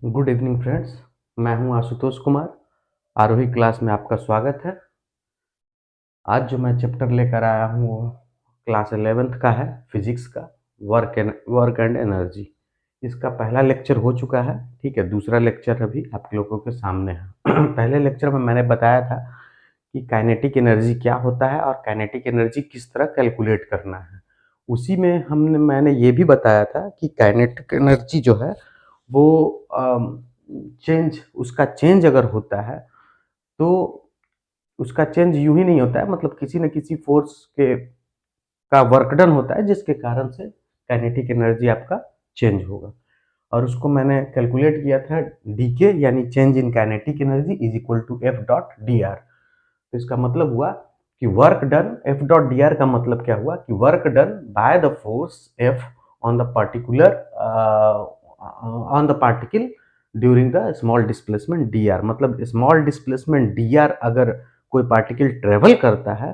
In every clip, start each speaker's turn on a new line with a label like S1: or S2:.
S1: Good evening friends. मैं हूं आशुतोष कुमार। आरोही class में आपका स्वागत है। आज जो मैं चैप्टर लेकर आया हूं वो क्लास 11th का है, फिजिक्स का, वर्क एंड एनर्जी। इसका पहला लेक्चर हो चुका है, ठीक है। दूसरा लेक्चर अभी आप लोगों के सामने है। पहले लेक्चर में मैंने बताया था कि काइनेटिक एनर्जी क्या होता है और काइनेटिक एनर्जी किस तरह कैलकुलेट करना है। उसी में मैंने ये भी बताया था कि काइनेटिक एनर्जी जो है वो उसका चेंज अगर होता है तो उसका चेंज यूं ही नहीं होता है, मतलब किसी न किसी फोर्स के का वर्क डन होता है जिसके कारण से काइनेटिक एनर्जी आपका चेंज होगा। और उसको मैंने कैलकुलेट किया था, डीके यानी change in kinetic energy is equal to F dot D R. तो इसका मतलब हुआ कि work done, F dot D R का मतलब क्या हुआ कि work done by the force F on the particular on the particle during the small displacement D R. मतलब स्मॉल डिस्प्लेसमेंट डी आर अगर कोई पार्टिकल ट्रेवल करता है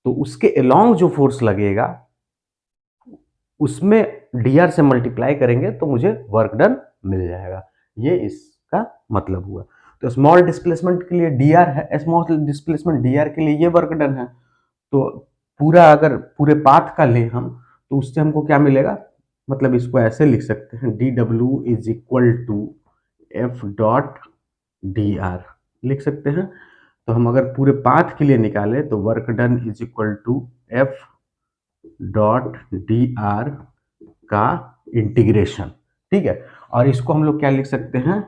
S1: तो उसके अलोंग जो फोर्स लगेगा उसमें डी आर से मल्टीप्लाई करेंगे तो मुझे वर्क डन मिल जाएगा। ये इसका मतलब हुआ। तो स्मॉल डिस्प्लेसमेंट के लिए डी आर है, स्मॉल डिस्प्लेसमेंट डी आर के लिए ये वर्क डन है। तो पूरा अगर पूरे पाथ का ले हम तो उससे हमको क्या मिलेगा, मतलब इसको ऐसे लिख सकते हैं, D W is equal to F dot D R लिख सकते हैं। तो हम अगर पूरे पाथ के लिए निकालें तो work done is equal to F dot D R का इंटीग्रेशन, ठीक है। और इसको हम लोग क्या लिख सकते हैं,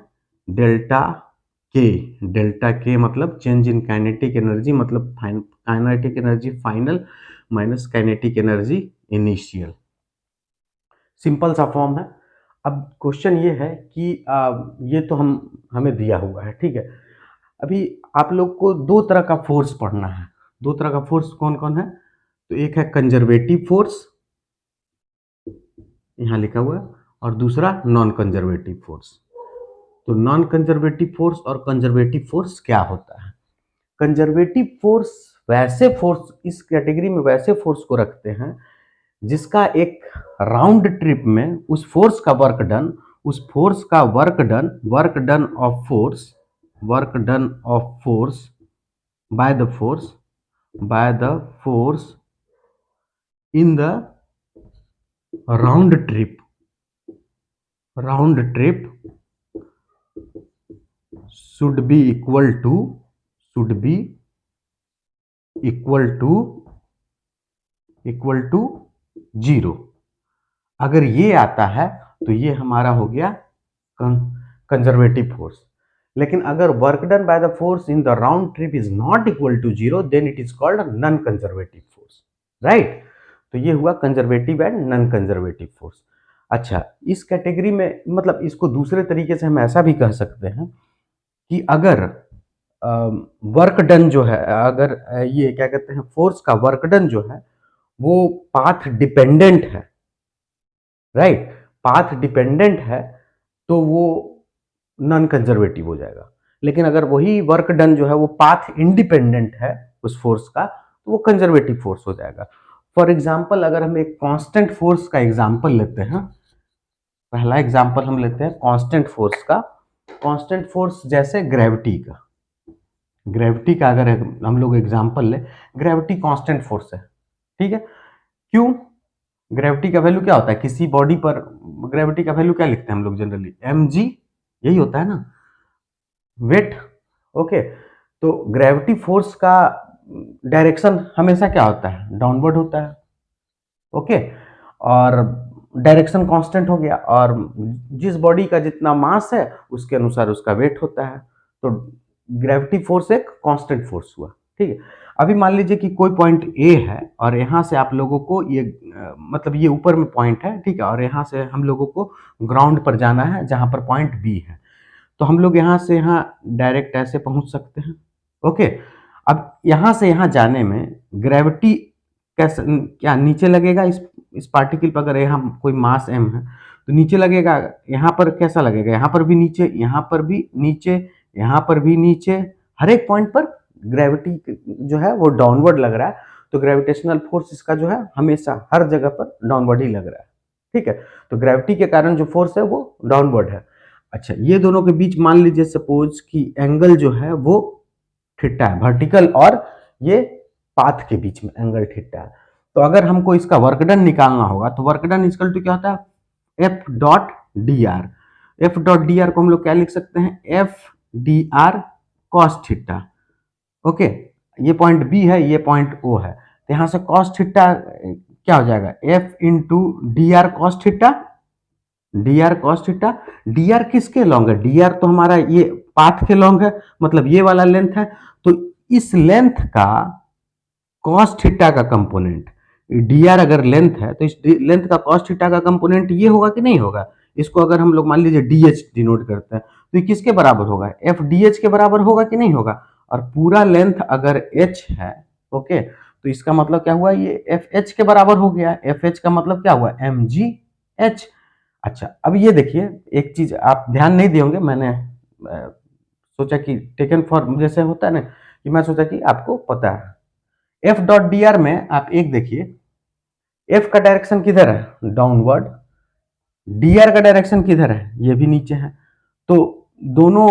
S1: डेल्टा के। डेल्टा के मतलब चेंज इन काइनेटिक एनर्जी, मतलब kinetic energy final minus kinetic energy initial. Simple सा फॉर्म है। अब क्वेश्चन ये है कि ये तो हमें दिया हुआ है, ठीक है। अभी आप लोग को दो तरह का फोर्स पढ़ना है। दो तरह का फोर्स कौन कौन है, तो एक है कंजर्वेटिव फोर्स, यहाँ लिखा हुआ है, और दूसरा नॉन कंजर्वेटिव फोर्स। तो नॉन कंजर्वेटिव फोर्स और कंजर्वेटिव फोर्स क्या होता है। कंजर्वेटिव फोर्स वैसे फोर्स, इस कैटेगरी में वैसे फोर्स को रखते हैं जिसका एक राउंड ट्रिप में उस फोर्स का वर्क डन, उस फोर्स का work done of force, work done of force by the force in the round trip should be equal to 0। अगर ये आता है तो ये हमारा हो गया कंजर्वेटिव फोर्स। लेकिन अगर work done by the force in the round trip is not equal to 0 then it is called non conservative force, right. तो ये हुआ conservative and non conservative force. अच्छा, इस कैटेगरी में मतलब इसको दूसरे तरीके से हम ऐसा भी कह सकते हैं कि अगर वर्क डन जो है, अगर ये क्या कहते हैं, फोर्स का वर्क डन जो है वो पाथ डिपेंडेंट है, राइट। पाथ डिपेंडेंट है तो वो नॉन कंजर्वेटिव हो जाएगा। लेकिन अगर वही वर्क डन जो है वो पाथ इंडिपेंडेंट है उस फोर्स का तो वो कंजर्वेटिव फोर्स हो जाएगा। फॉर एग्जाम्पल अगर हम एक कांस्टेंट फोर्स का एग्जाम्पल लेते हैं, पहला एग्जाम्पल हम लेते हैं कांस्टेंट फोर्स का। कांस्टेंट फोर्स जैसे ग्रेविटी का अगर हम लोग एग्जाम्पल ले, ग्रेविटी कांस्टेंट फोर्स है, ठीक है। क्यों, ग्रेविटी का वैल्यू क्या होता है किसी बॉडी पर, ग्रेविटी का वैल्यू क्या लिखते हैं हम लोग जनरली, mg, यही होता है ना, वेट। ओके, तो ग्रेविटी फोर्स का डायरेक्शन हमेशा क्या होता है, डाउनवर्ड होता है, ओके। और डायरेक्शन कांस्टेंट हो गया, और जिस बॉडी का जितना मास है उसके अनुसार उसका वेट होता है। तो ग्रेविटी फोर्स एक कांस्टेंट फोर्स हुआ, ठीक है। अभी मान लीजिए कि कोई पॉइंट ए है और यहाँ से आप लोगों को ये मतलब ये ऊपर में पॉइंट है, ठीक है, और यहाँ से हम लोगों को ग्राउंड पर जाना है जहाँ पर पॉइंट बी है। तो हम लोग यहाँ से यहाँ डायरेक्ट ऐसे पहुँच सकते हैं, ओके। अब यहाँ से यहाँ जाने में ग्रेविटी कैसे, क्या नीचे लगेगा इस पार्टिकल पर, अगर यहाँ कोई मास m है तो नीचे लगेगा। यहाँ पर कैसा लगेगा, यहाँ पर भी नीचे, यहाँ पर भी नीचे, यहाँ पर भी नीचे, हर एक पॉइंट पर ग्रेविटी जो है वो डाउनवर्ड लग रहा है। तो ग्रेविटेशनल फोर्स इसका जो है हमेशा हर जगह पर डाउनवर्ड ही लग रहा है, ठीक है। तो ग्रेविटी के कारण जो फोर्स है वो डाउनवर्ड है। अच्छा, ये दोनों के बीच मान लीजिए सपोज कि एंगल जो है वो थीटा है, वर्टिकल और ये पाथ के बीच में एंगल थीटा है। तो अगर हमको इसका वर्क डन निकालना होगा तो वर्क डन इक्वल टू क्या होता है, F dot D are. F dot D are को हम लोग क्या लिख सकते हैं, F D R cos theta. Okay, ये पॉइंट बी है, ये पॉइंट ओ है, तो यहां से कॉस थीटा क्या हो जाएगा, F into D R cos theta, D R cos theta. D R किसके लॉन्ग है, डी आर तो हमारा ये पाथ के लॉन्ग है, मतलब ये वाला लेंथ है। तो इस लेंथ का कॉस थीटा का कंपोनेंट, डी आर अगर लेंथ है तो इस लेंथ का कॉस थीटा का कंपोनेंट ये होगा कि नहीं होगा। इसको अगर हम लोग मान लीजिए डी एच डिनोट करते हैं तो ये किसके बराबर होगा, एफ डी एच के बराबर होगा कि नहीं होगा। और पूरा लेंथ अगर एच है, ओके, तो इसका मतलब क्या हुआ, ये एफ एच के बराबर हो गया। एफ एच का मतलब क्या हुआ, एम जी एच। अच्छा, अब ये देखिए, एक चीज आप ध्यान नहीं दिए होंगे, मैंने सोचा कि टेकन फॉर जैसे होता है ना, कि मैं सोचा कि आपको पता है। एफ डॉट डी आर में आप एक देखिए, एफ का डायरेक्शन किधर है, डाउनवर्ड, डी आर का डायरेक्शन किधर है, ये भी नीचे है। तो दोनों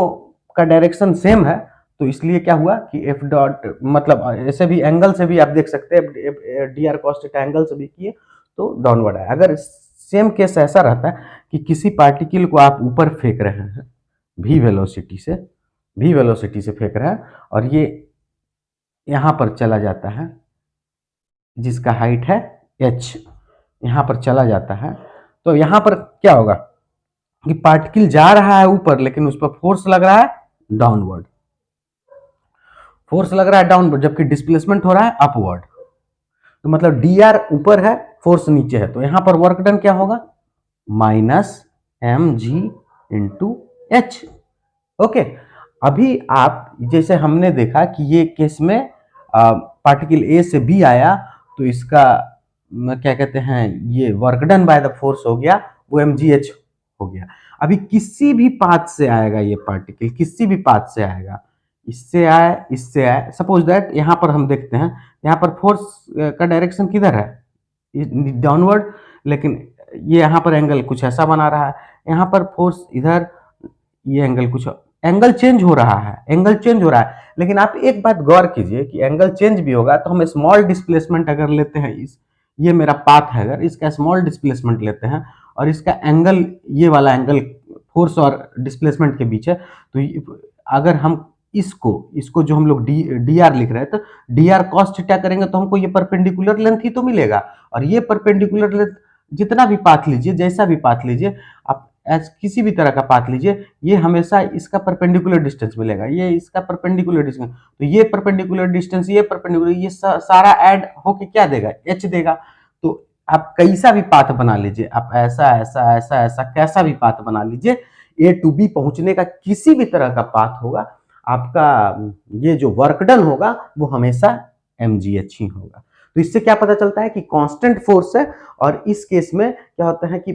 S1: का डायरेक्शन सेम है, तो इसलिए क्या हुआ कि एफ डॉट मतलब ऐसे भी एंगल से भी आप देख सकते हैं, D R cos theta angle से भी किए तो डाउनवर्ड है। अगर सेम केस ऐसा रहता है कि किसी पार्टिकल को आप ऊपर फेंक रहे हैं भी वेलोसिटी से, भी वेलोसिटी से फेंक रहे हैं और ये यहां पर चला जाता है, जिसका हाइट है h, यहां पर चला जाता है, तो यहां पर क्या होगा कि पार्टिकल जा रहा है ऊपर लेकिन उस पर फोर्स लग रहा है डाउनवर्ड, फोर्स लग रहा है डाउनवर्ड, जबकि डिस्प्लेसमेंट हो रहा है अपवर्ड। तो मतलब डी आर ऊपर है, फोर्स नीचे है, तो यहां पर वर्क डन क्या होगा, minus M G into H. Okay, अभी आप जैसे हमने देखा कि ये केस में पार्टिकल ए से बी आया तो इसका क्या कहते हैं, ये work done by the force हो गया, वो एम जी एच हो गया। अभी किसी भी पाथ से आएगा ये पार्टिकल, किसी भी पाथ से आएगा, इससे आए इससे आए, सपोज दैट यहां पर हम देखते हैं, यहाँ पर फोर्स का डायरेक्शन किधर है, डाउनवर्ड, लेकिन ये यहाँ पर एंगल कुछ ऐसा बना रहा है, यहाँ पर फोर्स इधर, ये एंगल कुछ, एंगल चेंज हो रहा है, एंगल चेंज हो रहा है। लेकिन आप एक बात गौर कीजिए कि एंगल चेंज भी होगा तो हम स्मॉल डिस्प्लेसमेंट अगर लेते हैं, इस ये मेरा पाथ है, अगर इसका स्मॉल डिस्प्लेसमेंट लेते हैं और इसका एंगल, ये वाला एंगल फोर्स और डिस्प्लेसमेंट के बीच है, तो अगर हम इसको इसको जो हम लोग डी आर लिख रहे हैं, तो डी आर कॉस थीटा करेंगे तो हमको ये परपेंडिकुलर लेंथ ही तो मिलेगा। और ये परपेंडिकुलर लेंथ जितना भी पाथ लीजिए, जैसा भी पाथ लीजिए आप, किसी भी तरह का पाथ लीजिए, ये हमेशा इसका परपेंडिकुलर डिस्टेंस मिलेगा, ये इसका परपेंडिकुलर डिस्टेंस, तो ये परपेंडिकुलर डिस्टेंस, ये परपेंडिकुलर, ये सारा ऐड होके क्या देगा, एच देगा। तो आप कैसा भी पाथ बना लीजिए, आप ऐसा ऐसा ऐसा ऐसा कैसा भी पाथ बना लीजिए, ए टू बी पहुंचने का किसी भी तरह का पाथ होगा, आपका ये जो वर्क डन होगा वो हमेशा एम जी एच ही होगा। तो इससे क्या पता चलता है कि कांस्टेंट फोर्स है, और इस केस में क्या होता है कि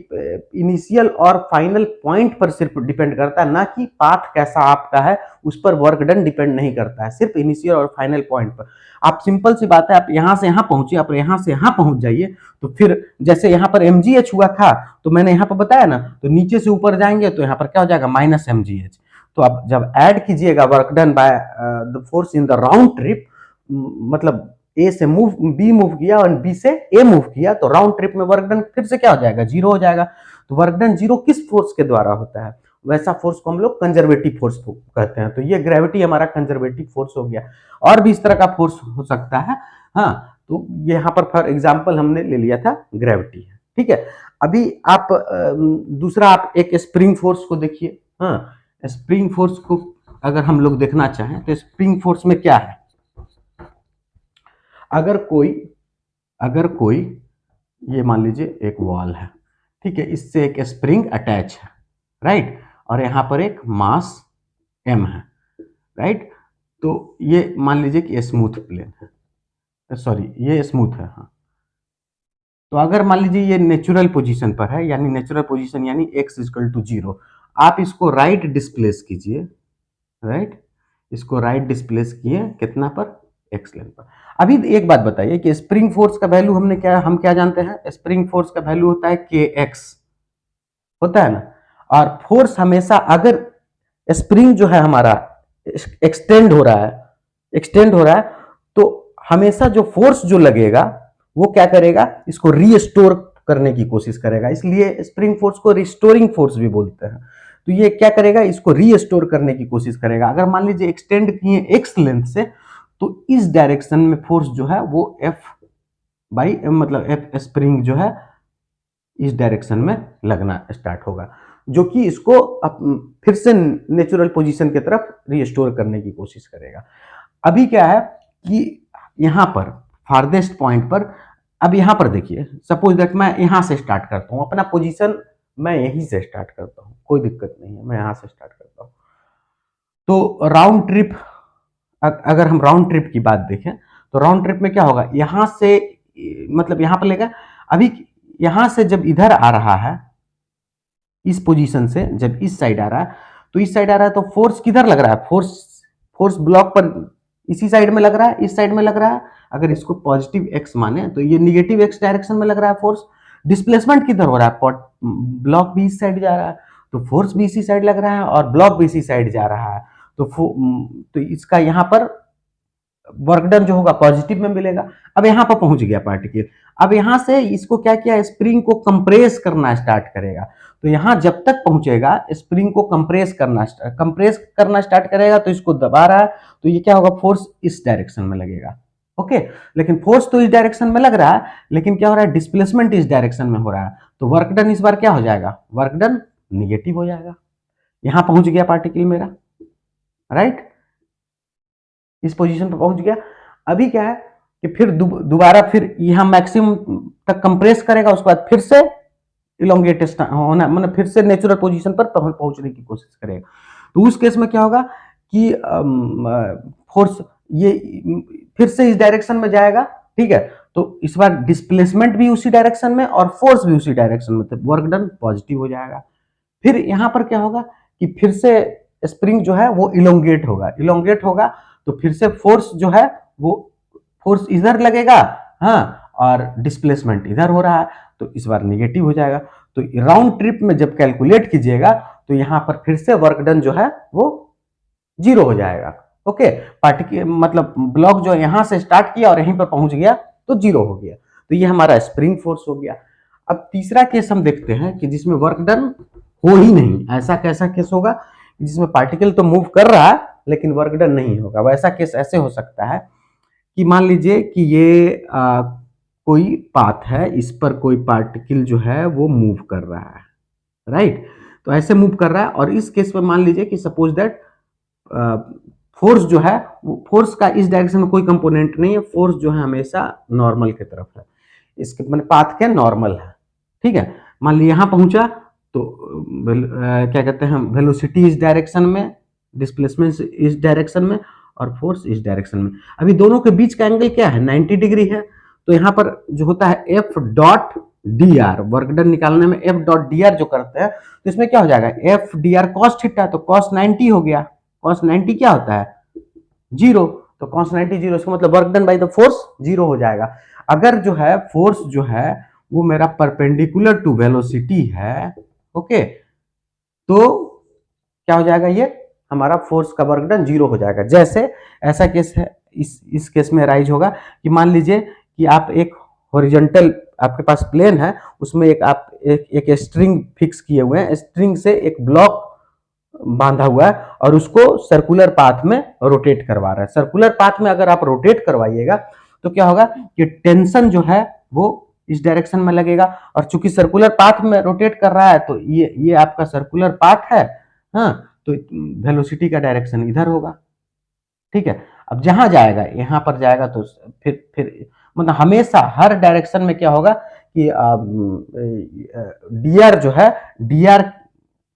S1: इनिशियल और फाइनल पॉइंट पर सिर्फ डिपेंड करता है, ना कि पाथ कैसा आपका है उस पर वर्क डन डिपेंड नहीं करता है, सिर्फ इनिशियल और फाइनल पॉइंट पर। आप सिंपल सी बात है, आप यहां से यहां पहुंचे, आप यहां से यहां पहुंच जाइए, तो फिर जैसे यहां पर एम जी एच हुआ था, तो मैंने यहां पर बताया ना, तो नीचे से ऊपर जाएंगे तो यहां पर क्या हो जाएगा, माइनस एम जी एच। तो आप जब ऐड कीजिएगा work done by the force in the round trip, मतलब ए से मूव, बी मूव किया और बी से ए मूव किया, तो राउंड ट्रिप में वर्क डन फिर से क्या हो जाएगा, जीरो हो जाएगा। तो वर्क डन जीरो किस फोर्स के द्वारा होता है, वैसा फोर्स को हम लोग कंजर्वेटिव फोर्स कहते हैं। तो ये ग्रेविटी हमारा कंजर्वेटिव फोर्स हो गया। और भी इस तरह का फोर्स हो सकता है, हाँ, तो यहाँ पर फॉर एग्जाम्पल हमने ले लिया था ग्रेविटी, ठीक है। अभी आप दूसरा आप एक स्प्रिंग फोर्स को देखिए, हाँ, स्प्रिंग फोर्स को अगर हम लोग देखना चाहें तो स्प्रिंग फोर्स में क्या है, अगर कोई ये मान लीजिए एक वॉल है, ठीक है, इससे एक स्प्रिंग अटैच है, राइट, और यहां पर एक मास m है, राइट। तो ये मान लीजिए कि स्मूथ प्लेन है, सॉरी ये स्मूथ है, हाँ। तो अगर मान लीजिए ये नेचुरल पोजीशन पर है, यानी नेचुरल पोजीशन यानी x इक्वल टू 0, आप इसको राइट डिस्प्लेस कीजिए, राइट, इसको राइट डिस्प्लेस किए कितना पर, x लेंथ पर। अभी एक बात बताइए कि स्प्रिंग फोर्स का वैल्यू हम क्या जानते हैं, स्प्रिंग फोर्स का वैल्यू होता है kx, होता है ना। और फोर्स हमेशा अगर स्प्रिंग जो है हमारा एक्सटेंड हो रहा है तो हमेशा जो फोर्स जो लगेगा वो क्या करेगा, इसको रीस्टोर करने की कोशिश करेगा। इसलिए स्प्रिंग फोर्स को रिस्टोरिंग फोर्स भी बोलते हैं। तो ये क्या करेगा, इसको रीस्टोर करने की कोशिश करेगा। अगर मान लीजिए एक्सटेंड किए एक्स लेंथ से, तो इस डायरेक्शन में फोर्स जो है वो एफ बाई एम, मतलब एफ स्प्रिंग जो है इस डायरेक्शन में लगना स्टार्ट होगा, जो कि इसको फिर से नेचुरल पोजीशन की तरफ रीस्टोर करने की कोशिश करेगा। अभी क्या है कि यहां पर फारदेस्ट पॉइंट पर, अब यहां पर देखिए, सपोज दैट मैं यहां से स्टार्ट करता हूं अपना पोजीशन, मैं यहीं से स्टार्ट करता हूं, कोई दिक्कत नहीं है, मैं यहां से स्टार्ट करता हूं। तो राउंड ट्रिप, अगर हम राउंड ट्रिप की बात देखें तो राउंड ट्रिप में क्या होगा, यहां से मतलब यहां पर लेगा, अभी यहां से जब इधर आ रहा है, इस पोजीशन से जब इस साइड आ रहा है, तो इस साइड आ रहा है तो फोर्स किधर लग रहा है, फोर्स ब्लॉक पर इसी साइड में लग रहा है, इस साइड में लग रहा है। अगर इसको पॉजिटिव एक्स माने तो ये निगेटिव एक्स डायरेक्शन में लग रहा है फोर्स। डिस्प्लेसमेंट किधर हो रहा है, ब्लॉक भी इस साइड जा रहा है, तो फोर्स भी इसी साइड लग रहा है और ब्लॉक भी इसी साइड जा रहा है। तो इसका यहां पर वर्क डन जो होगा पॉजिटिव में मिलेगा। अब यहां पर पहुंच गया पार्टिकल, अब यहां से इसको क्या किया, स्प्रिंग को कंप्रेस करना स्टार्ट करेगा। तो यहां जब तक पहुंचेगा स्प्रिंग को कंप्रेस करना स्टार्ट करेगा, तो इसको दबा रहा है, तो ये क्या होगा, फोर्स इस डायरेक्शन में लगेगा। ओके, लेकिन फोर्स तो इस डायरेक्शन में लग रहा है, लेकिन क्या हो रहा है, डिस्प्लेसमेंट इस डायरेक्शन में हो रहा है। तो वर्क डन इस बार क्या हो जाएगा, वर्क डन निगेटिव हो जाएगा। यहां पहुंच गया पार्टिकल मेरा, राइट, इस पोजीशन पर पहुंच गया। अभी क्या है कि फिर दोबारा फिर यहां मैक्सिमम तक कंप्रेस करेगा, उसके बाद फिर से इलोंगेट होना, मतलब फिर से नेचुरल पोजीशन पर पहुंचने की कोशिश करेगा। तो उस केस में क्या होगा कि फोर्स ये फिर से इस डायरेक्शन में जाएगा, ठीक है। तो इस बार डिस्प्लेसमेंट भी उसी डायरेक्शन में और फोर्स भी उसी डायरेक्शन में, तो वर्क डन पॉजिटिव हो जाएगा। फिर यहां पर क्या होगा कि फिर से स्प्रिंग जो है वो इलोंगेट होगा, तो फिर से फोर्स जो है वो फोर्स इधर लगेगा, हाँ, और डिस्प्लेसमेंट इधर हो रहा है, तो इस बार निगेटिव हो जाएगा। तो राउंड ट्रिप में जब कैलकुलेट कीजिएगा तो यहां पर फिर से वर्क डन जो है वो 0 हो जाएगा। ओके, पार्टिकल मतलब ब्लॉक जो यहां से स्टार्ट किया और यहीं पर पहुंच गया तो 0 हो गया। तो ये हमारा स्प्रिंग फोर्स हो गया। अब तीसरा केस हम देखते हैं कि जिसमें वर्क डन हो ही नहीं। ऐसा कैसा केस होगा जिसमें पार्टिकल तो मूव कर रहा है लेकिन वर्क डन नहीं होगा। वैसा केस ऐसे हो सकता है कि मान लीजिए कि ये कोई पाथ है, इस पर कोई पार्टिकल जो है वो मूव कर रहा है, राइट। तो ऐसे मूव कर रहा है और इस केस में मान लीजिए कि सपोज दैट फोर्स जो है, फोर्स का इस डायरेक्शन में कोई कंपोनेंट नहीं है, फोर्स जो है हमेशा नॉर्मल की तरफ है, इसके मैंने पाथ क्या नॉर्मल है, ठीक है। मान लीजिए यहां पहुंचा तो क्या कहते हैं, वेलोसिटी इस डायरेक्शन में, डिस्प्लेसमेंट इस डायरेक्शन में और फोर्स इस डायरेक्शन में। अभी दोनों के बीच का एंगल क्या है, 90 डिग्री है। तो यहाँ पर जो होता है F dot D are, work done निकालने में एफ डॉट डी आर जो करते हैं, तो इसमें क्या हो जाएगा, F D R cos theta, तो कॉस 90 हो गया। कॉस 90 क्या होता है, 0, तो कॉस 90 0, इसका मतलब work done by the force 0 हो जाएगा। अगर जो है फोर्स जो है वो मेरा परपेंडिकुलर टू वेलोसिटी है, ओके, तो क्या हो जाएगा, ये हमारा फोर्स का वर्क डन 0 हो जाएगा। जैसे ऐसा केस है, इस केस में राइज होगा कि मान लीजिए कि आप एक हॉरिजॉन्टल, आपके पास प्लेन है, उसमें आप एक स्ट्रिंग फिक्स किए हुए हैं, स्ट्रिंग से एक ब्लॉक बांधा हुआ है और उसको सर्कुलर पाथ में रोटेट करवा रहा है। सर्कुलर पाथ में अगर आप रोटेट करवाइएगा तो क्या होगा कि टेंशन जो है वो इस डायरेक्शन में लगेगा, और चूंकि सर्कुलर पाथ में रोटेट कर रहा है तो ये आपका सर्कुलर पाथ है, हाँ, तो वेलोसिटी का डायरेक्शन इधर होगा, ठीक है। अब जहां जाएगा, यहां पर जाएगा तो फिर मतलब हमेशा हर डायरेक्शन में क्या होगा कि डी आर जो है, डी आर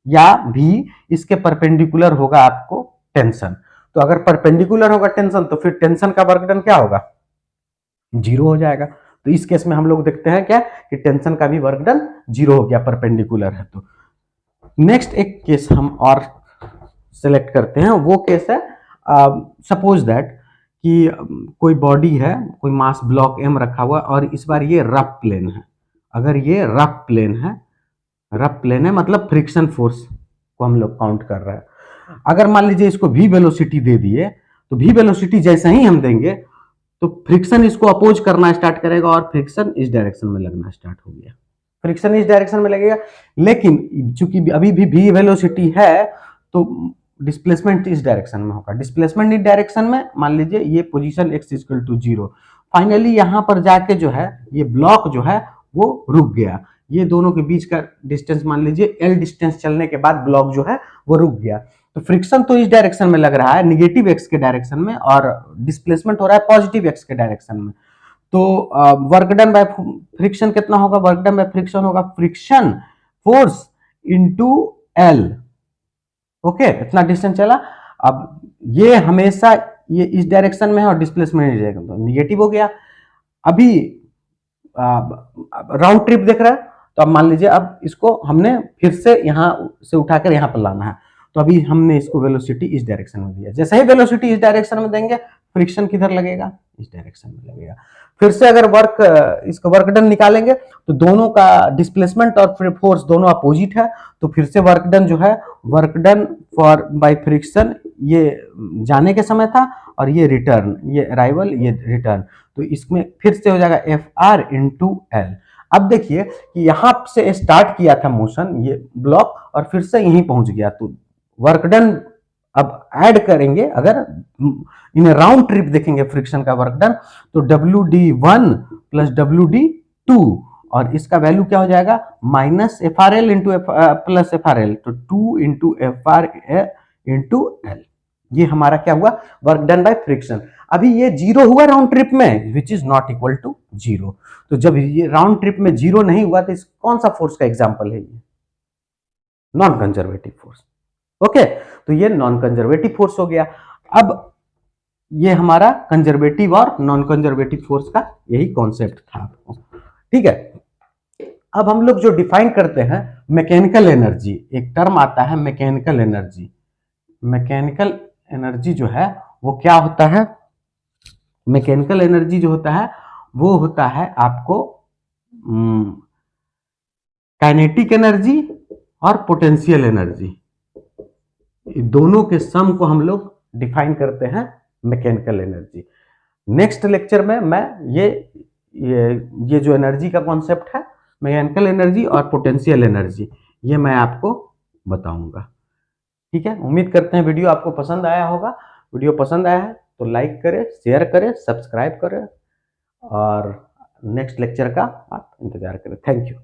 S1: या भी इसके परपेंडिकुलर होगा आपको टेंशन। तो अगर परपेंडिकुलर होगा टेंशन तो फिर टेंशन का वर्क डन क्या होगा, 0 हो जाएगा। तो इस केस में हम लोग देखते हैं क्या कि टेंशन का भी वर्क डन 0 हो गया, परपेंडिकुलर है। तो नेक्स्ट एक केस हम और सेलेक्ट करते हैं, वो केस है सपोज दैट कि कोई बॉडी है, कोई मास ब्लॉक एम रखा हुआ और इस बार ये रफ प्लेन है। अगर ये रफ प्लेन है, रफ प्लेन है मतलब फ्रिक्शन फोर्स को हम लोग काउंट कर रहे हैं। अगर मान लीजिए इसको v वेलोसिटी दे दिए, तो v वेलोसिटी जैसे ही हम देंगे तो फ्रिक्शन इसको अपोज करना स्टार्ट करेगा और फ्रिक्शन इस डायरेक्शन में लगना स्टार्ट हो गया, फ्रिक्शन इस डायरेक्शन में लगेगा। लेकिन चूंकि अभी भी v वेलोसिटी है तो डिस्प्लेसमेंट इस डायरेक्शन में होगा, डिस्प्लेसमेंट इस डायरेक्शन में, मान लीजिए ये position x equal to 0। Finally यहां पर जाके जो है ये ब्लॉक जो है वो रुक गया, ये दोनों के बीच का डिस्टेंस मान लीजिए l डिस्टेंस चलने के बाद ब्लॉक जो है वो रुक गया। तो फ्रिक्शन तो इस डायरेक्शन में लग रहा है निगेटिव x के डायरेक्शन में, और डिस्प्लेसमेंट हो रहा है पॉजिटिव x के डायरेक्शन में। तो वर्क डन बाय फ्रिक्शन कितना होगा, वर्क डन बाय फ्रिक्शन होगा friction force into L. Okay, इतना डिस्टेंस चला। अब ये हमेशा ये इस डायरेक्शन में है और डिस्प्लेसमेंट तो निगेटिव हो गया। अभी राउंड ट्रिप देख रहा है, तो अब मान लीजिए अब इसको हमने फिर से यहां से उठाकर यहां पर लाना है, तो अभी हमने इसको वेलोसिटी इस डायरेक्शन में दिया, जैसे ही वेलोसिटी इस डायरेक्शन में देंगे फ्रिक्शन किधर लगेगा, इस डायरेक्शन में लगेगा। फिर से अगर इसको वर्क डन निकालेंगे तो दोनों का डिस्प्लेसमेंट और फोर्स दोनों अपोजिट है, तो फिर से वर्क डन जो है, work done for by friction ये जाने के समय था और ये रिटर्न, ये अराइवल ये रिटर्न, तो इसमें फिर से हो जाएगा एफ आर इंटू एल। अब देखिए कि यहां से स्टार्ट किया था मोशन ये ब्लॉक और फिर से यहीं पहुंच गया, तो वर्क डन अब ऐड करेंगे, अगर इन राउंड ट्रिप देखेंगे फ्रिक्शन का वर्क डन, तो WD1 प्लस WD2 और इसका वैल्यू क्या हो जाएगा minus F R L into plus F R L, तो 2 into F R into L. ये हमारा क्या हुआ, वर्क डन बाय फ्रिक्शन। अभी ये जीरो हुआ राउंड ट्रिप में which is not equal to zero, तो जब ये राउंड ट्रिप में जीरो नहीं हुआ तो इस कौन सा फोर्स का एग्जांपल है, ये नॉन कंजर्वेटिव फोर्स। ओके, तो ये नॉन कंजर्वेटिव फोर्स हो गया। अब ये हमारा कंजर्वेटिव और नॉन कंजर्वेटिव फोर्स का यही कॉन्सेप्ट था, ठीक है। अब हम लोग जो डिफाइन करते हैं मैकेनिकल एनर्जी, एक टर्म आता है मैकेनिकल एनर्जी। मैकेनिकल एनर्जी जो है वो क्या होता है, मैकेनिकल एनर्जी जो होता है वो होता है आपको काइनेटिक एनर्जी और पोटेंशियल एनर्जी, दोनों के सम को हम लोग डिफाइन करते हैं मैकेनिकल एनर्जी। नेक्स्ट लेक्चर में मैं ये जो एनर्जी का कॉन्सेप्ट है मैकेनिकल एनर्जी और पोटेंशियल एनर्जी, ये मैं आपको बताऊंगा, ठीक है। उम्मीद करते हैं वीडियो आपको पसंद आया होगा। वीडियो पसंद आया है तो लाइक करें, शेयर करें, सब्सक्राइब करें और नेक्स्ट लेक्चर का आप इंतजार करें। Thank you.